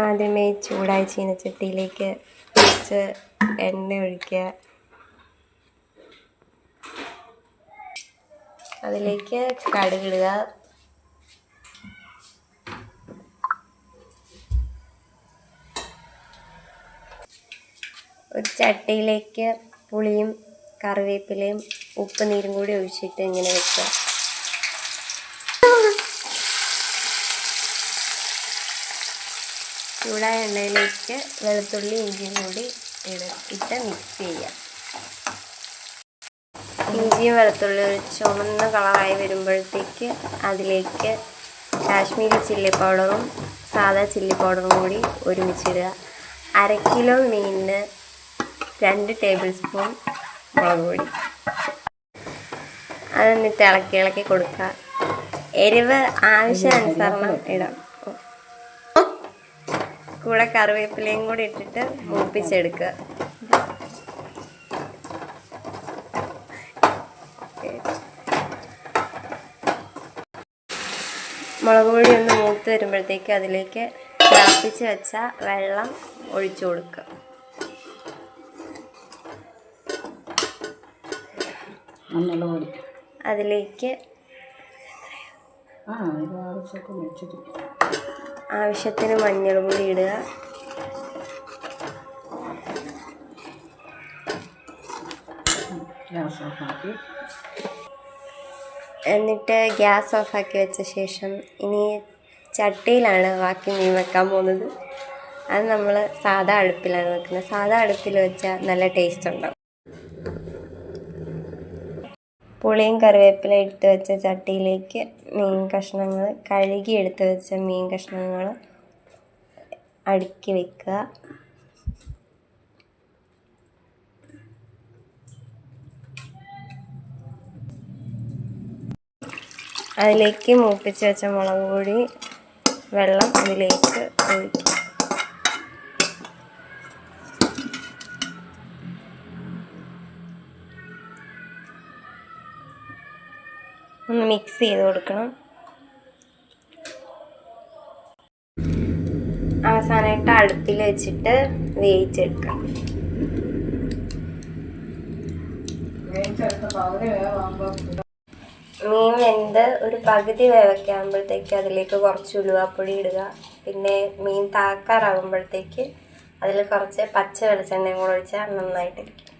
ആദ്യമേ ചൂടായ ചീനച്ചട്ടിയിലേക്ക് കുറച്ച് എണ്ണ ഒഴിക്കുക. അതിലേക്ക് കടുകിടുക. ഒരു ചട്ടിയിലേക്ക് പുളിയും കറിവേപ്പിലയും ഉപ്പ് നീരും കൂടി ഒഴിച്ചിട്ട് ഇങ്ങനെ വെക്കുക. ചൂടായ എണ്ണയിലേക്ക് വെളുത്തുള്ളി ഇഞ്ചിയും കൂടി ഇട്ട് മിക്സ് ചെയ്യുക. ഇഞ്ചിയും വെളുത്തുള്ളി ഒരു ചുമന്ന കളറായി വരുമ്പോഴത്തേക്ക് അതിലേക്ക് കാശ്മീരി ചില്ലി പൗഡറും സാദാ ചില്ലി പൗഡറും കൂടി ഒരുമിച്ചിടുക. 1/2 കിലോ മീനിന് 2 ടേബിൾ സ്പൂൺ മുളക് പൊടി. അതെന്നിട്ട് ഇളക്കി കൊടുക്കുക. എരിവ് ആവശ്യാനുസരണം ഇടാം. കൂടെ കറിവേപ്പിലയും കൂടി ഇട്ടിട്ട് മൂപ്പിച്ചെടുക്കുക. മുളക് പൊടി ഒന്ന് മൂത്ത് വരുമ്പോഴത്തേക്ക് അതിലേക്ക് തിളപ്പിച്ച് വെച്ച വെള്ളം ഒഴിച്ചു കൊടുക്കുക. അതിലേക്ക് ആവശ്യത്തിന് മഞ്ഞൾ പൊടി ഇടുക. എന്നിട്ട് ഗ്യാസ് ഓഫാക്കി വെച്ച ശേഷം ഇനി ചട്ടിയിലാണ് ബാക്കി മീൻ വെക്കാൻ പോകുന്നത്. അത് നമ്മൾ സാധാ അടുപ്പിലാണ് വെക്കുന്നത്. സാധാ അടുപ്പിൽ വെച്ചാൽ നല്ല ടേസ്റ്റ് ഉണ്ടാവും. പുളിയും കറിവേപ്പില ഇട്ട് വെച്ച ചട്ടിയിലേക്ക് മീൻ കഷ്ണങ്ങൾ, കഴുകി എടുത്ത് വെച്ച മീൻ കഷ്ണങ്ങൾ അടുക്കി വെക്കുക. അതിലേക്ക് മൂപ്പിച്ച് വെച്ച മുളക് പൊടി വെള്ളം അതിലേക്ക് ഒഴിക്കുക. ഒന്ന് മിക്സ് ചെയ്ത് കൊടുക്കണം. അവസാനമായിട്ട് അടുപ്പിൽ വെച്ചിട്ട് വേവിച്ചെടുക്കണം. മീൻ വെന്ത് ഒരു പകുതി വേവൊക്കെ ആകുമ്പോഴത്തേക്ക് അതിലേക്ക് കുറച്ച് ഉലുവാപ്പൊടി ഇടുക. പിന്നെ മീൻ താക്കാറാകുമ്പോഴത്തേക്ക് അതിൽ കുറച്ച് പച്ച വെളിച്ചെണ്ണയും കൂടെ ഒഴിച്ചാൽ നന്നായിട്ടിരിക്കും.